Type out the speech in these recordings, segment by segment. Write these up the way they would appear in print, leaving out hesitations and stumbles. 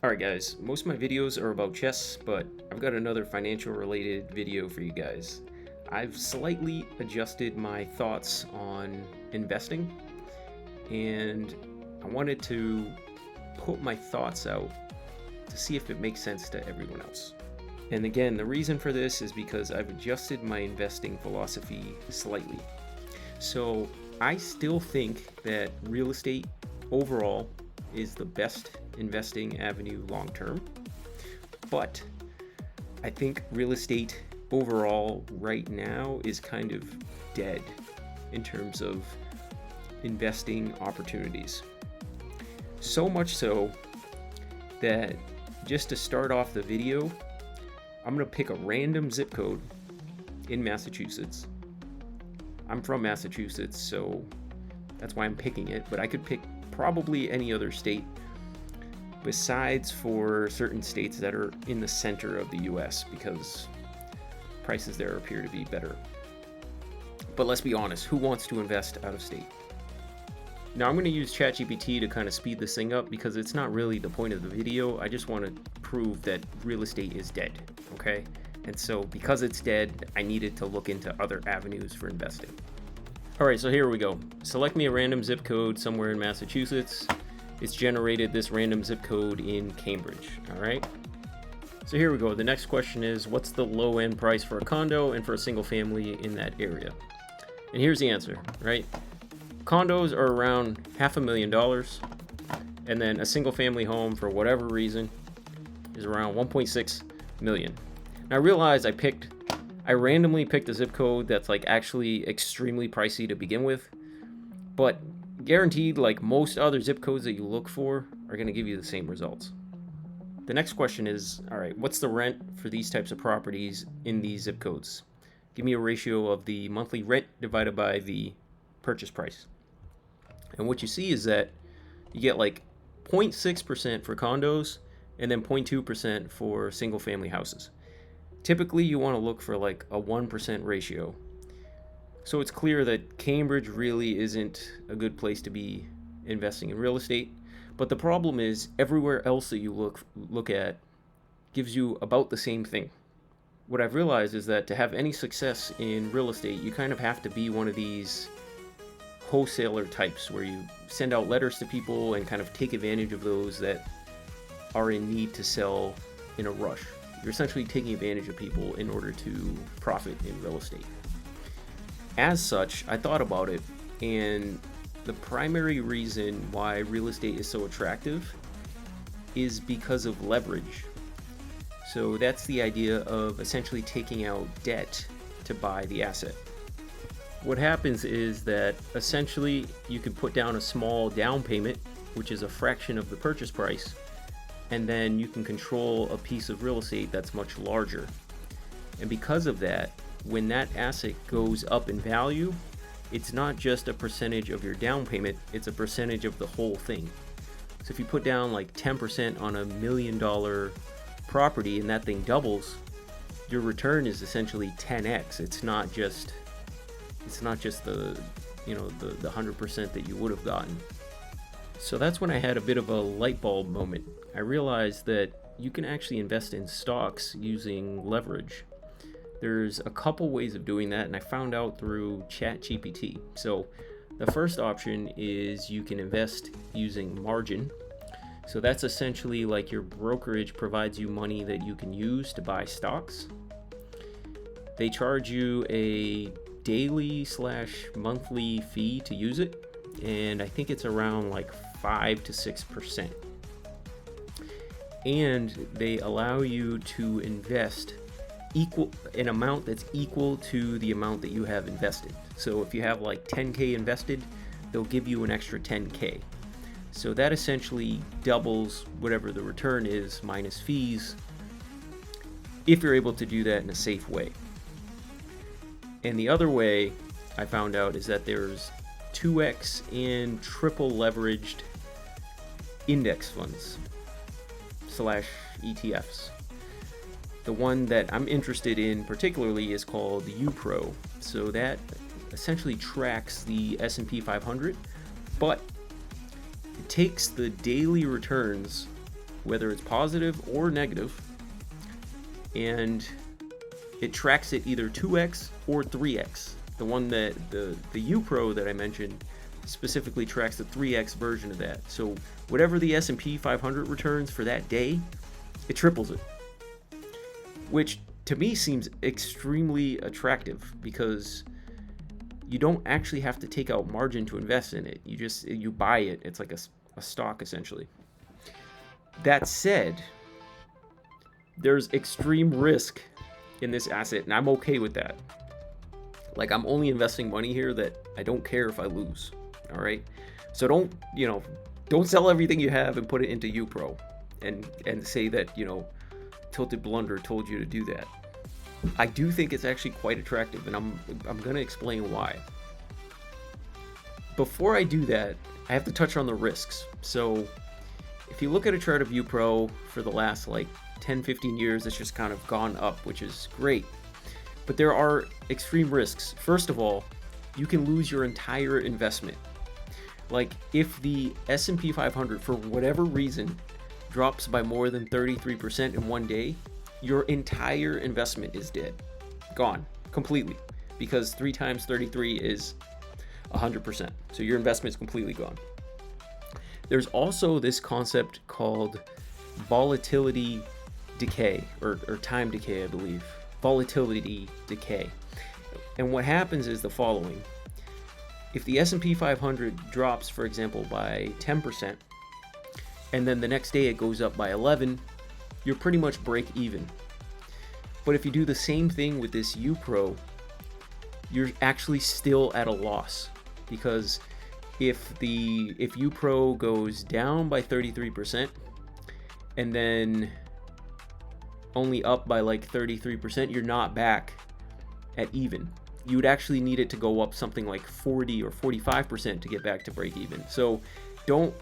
Alright guys, most of my videos are about chess, but I've got another financial related video for you guys. I've slightly adjusted my thoughts on investing, and I wanted to put my thoughts out to see if it makes sense to everyone else. And again, the reason for this is because I've adjusted my investing philosophy slightly. So I still think that real estate overall is the best investing avenue long term, but I think real estate overall right now is kind of dead in terms of investing opportunities. So much so that just to start off the video, I'm going to pick a random zip code in Massachusetts. I'm from Massachusetts, so that's why I'm picking it, but I could pick probably any other state besides for certain states that are in the center of the US because prices there appear to be better. But let's be honest, who wants to invest out of state? Now I'm going to use ChatGPT to kind of speed this thing up because it's not really the point of the video. I just want to prove that real estate is dead, okay? And so because it's dead, I needed to look into other avenues for investing. Alright, so here we go. Select me a random zip code somewhere in Massachusetts. It's generated this random zip code in Cambridge, alright? So here we go. The next question is, what's the low end price for a condo and for a single family in that area? And here's the answer, right? Condos are around $500,000, and then a single family home, for whatever reason, is around 1.6 million. Now I realize I randomly picked a zip code that's like actually extremely pricey to begin with, but guaranteed, like most other zip codes that you look for, are going to give you the same results. The next question is, all right, what's the rent for these types of properties in these zip codes? Give me a ratio of the monthly rent divided by the purchase price. And what you see is that you get like 0.6% for condos and then 0.2% for single family houses. Typically, you want to look for like a 1% ratio. So it's clear that Cambridge really isn't a good place to be investing in real estate. But the problem is everywhere else that you look at gives you about the same thing. What I've realized is that to have any success in real estate, you kind of have to be one of these wholesaler types where you send out letters to people and kind of take advantage of those that are in need to sell in a rush. You're essentially taking advantage of people in order to profit in real estate. As such, I thought about it, and the primary reason why real estate is so attractive is because of leverage. So that's the idea of essentially taking out debt to buy the asset. What happens is that essentially you can put down a small down payment, which is a fraction of the purchase price, and then you can control a piece of real estate that's much larger. And because of that, when that asset goes up in value, it's not just a percentage of your down payment, it's a percentage of the whole thing. So if you put down like 10% on $1 million property and that thing doubles, your return is essentially 10x. It's not just the 100% that you would have gotten. So that's when I had a bit of a light bulb moment. I realized that you can actually invest in stocks using leverage. There's a couple ways of doing that, and I found out through ChatGPT. So the first option is you can invest using margin. So that's essentially like your brokerage provides you money that you can use to buy stocks. They charge you a daily/monthly fee to use it, and I think it's around like 5 to 6%. And they allow you to invest an amount that's equal to the amount that you have invested. So if you have like 10K invested, they'll give you an extra 10K. So that essentially doubles whatever the return is minus fees, if you're able to do that in a safe way. And the other way I found out is that there's 2x and triple leveraged index funds / ETFs. The one that I'm interested in particularly is called UPRO. So that essentially tracks the S&P 500, but it takes the daily returns whether it's positive or negative, and it tracks it either 2x or 3x. The one that the UPRO that I mentioned specifically tracks the 3x version of that. So whatever the S&P 500 returns for that day, it triples it, which to me seems extremely attractive because you don't actually have to take out margin to invest in it. You buy it. It's like a stock essentially. That said, there's extreme risk in this asset, and I'm okay with that. Like, I'm only investing money here that I don't care if I lose. All right, so don't sell everything you have and put it into UPRO and say that Tilted Blunder told you to do that. I do think it's actually quite attractive, and I'm going to explain why. Before I do that, I have to touch on the risks. So if you look at a chart of UPRO for the last like 10-15 years, it's just kind of gone up, which is great. But there are extreme risks. First of all, you can lose your entire investment. Like, if the S&P 500 for whatever reason drops by more than 33% in one day, your entire investment is dead, gone completely, because 3 times 33 is 100%. So your investment is completely gone. There's also this concept called volatility decay, or time decay, I believe. Volatility decay. And what happens is the following. If the S&P 500 drops, for example, by 10%, and then the next day it goes up by 11, you're pretty much break even. But if you do the same thing with this UPRO, you're actually still at a loss, because if UPRO goes down by 33% and then only up by like 33%, you're not back at even. You would actually need it to go up something like 40 or 45% to get back to break even. So don't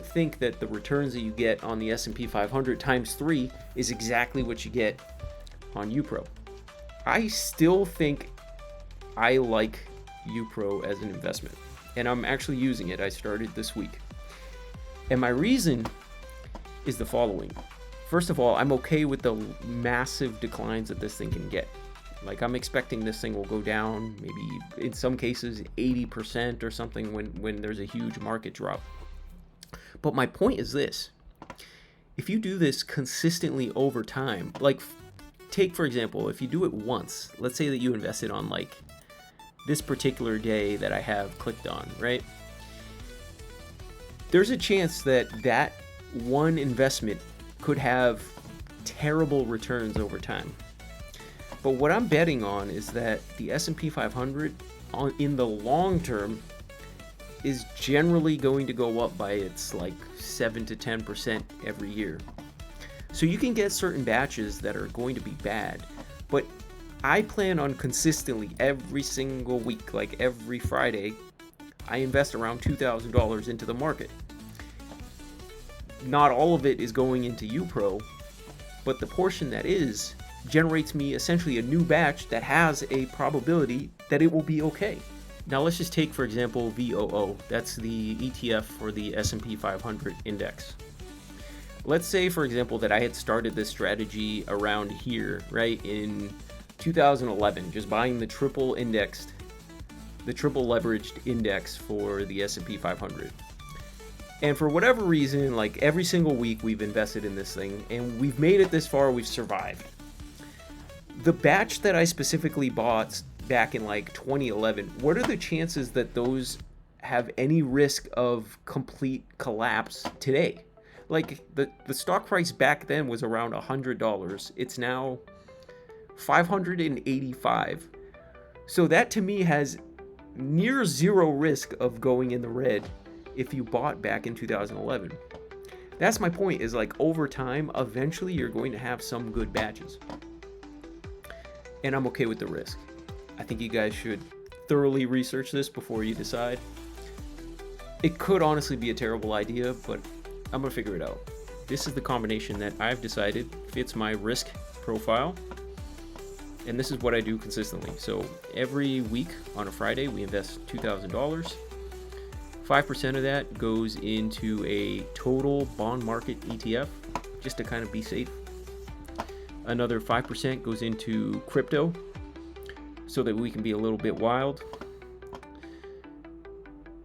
think that the returns that you get on the S&P 500 times 3 is exactly what you get on UPRO. I still think I like UPRO as an investment, and I'm actually using it. I started this week. And my reason is the following. First of all, I'm okay with the massive declines that this thing can get. Like, I'm expecting this thing will go down maybe in some cases 80% or something when there's a huge market drop. But my point is this. If you do this consistently over time, like, take for example, if you do it once, let's say that you invested on like this particular day that I have clicked on, right? There's a chance that that one investment could have terrible returns over time. But what I'm betting on is that the S&P 500 in the long term is generally going to go up by its like 7 to 10% every year. So you can get certain batches that are going to be bad, but I plan on consistently every single week, like every Friday, I invest around $2,000 into the market. Not all of it is going into UPRO, but the portion that is generates me essentially a new batch that has a probability that it will be okay. Now let's just take, for example, VOO. That's the ETF for the S&P 500 index. Let's say, for example, that I had started this strategy around here, right, in 2011, just buying the triple leveraged index for the S&P 500. And for whatever reason, like every single week we've invested in this thing and we've made it this far, we've survived. The batch that I specifically bought back in like 2011, what are the chances that those have any risk of complete collapse today? Like the stock price back then was around $100. It's now $585. So that to me has near zero risk of going in the red if you bought back in 2011. That's my point, is like over time, eventually you're going to have some good batches. And I'm okay with the risk. I think you guys should thoroughly research this before you decide. It could honestly be a terrible idea, but I'm gonna figure it out. This is the combination that I've decided fits my risk profile, and this is what I do consistently. So every week on a Friday, we invest $2,000. 5% of that goes into a total bond market ETF, just to kind of be safe. Another 5% goes into crypto so that we can be a little bit wild.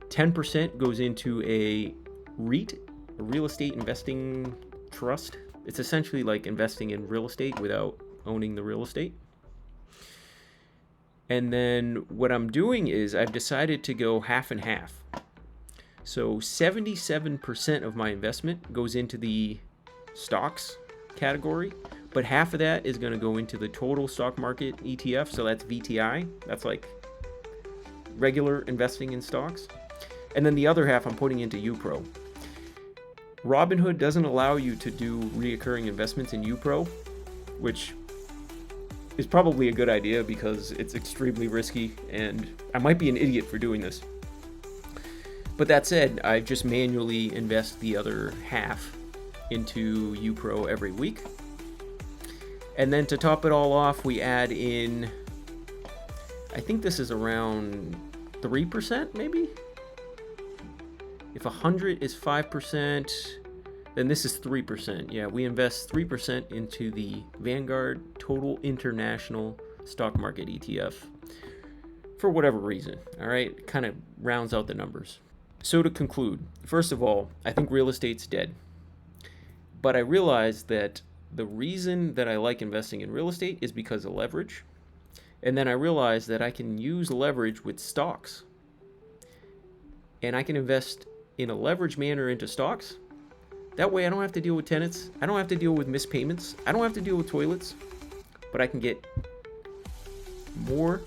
10% goes into a REIT, a real estate investing trust. It's essentially like investing in real estate without owning the real estate. And then what I'm doing is I've decided to go half and half. So 77% of my investment goes into the stocks category, but half of that is going to go into the total stock market ETF. So that's VTI. That's like regular investing in stocks. And then the other half I'm putting into UPRO. Robinhood doesn't allow you to do reoccurring investments in UPRO, which is probably a good idea because it's extremely risky and I might be an idiot for doing this. But that said, I just manually invest the other half into UPRO every week. And then to top it all off, we add in, I think this is around 3% maybe? If 100 is 5%, then this is 3%. Yeah, we invest 3% into the Vanguard Total International Stock Market ETF for whatever reason. All right, kind of rounds out the numbers. So to conclude, first of all, I think real estate's dead. But I realized that the reason that I like investing in real estate is because of leverage. And then I realized that I can use leverage with stocks. And I can invest in a leveraged manner into stocks. That way I don't have to deal with tenants. I don't have to deal with missed payments. I don't have to deal with toilets. But I can get more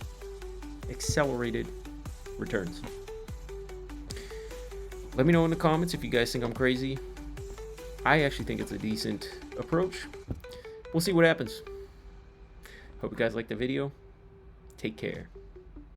accelerated returns. Let me know in the comments if you guys think I'm crazy. I actually think it's a decent approach. We'll see what happens. Hope you guys liked the video. Take care.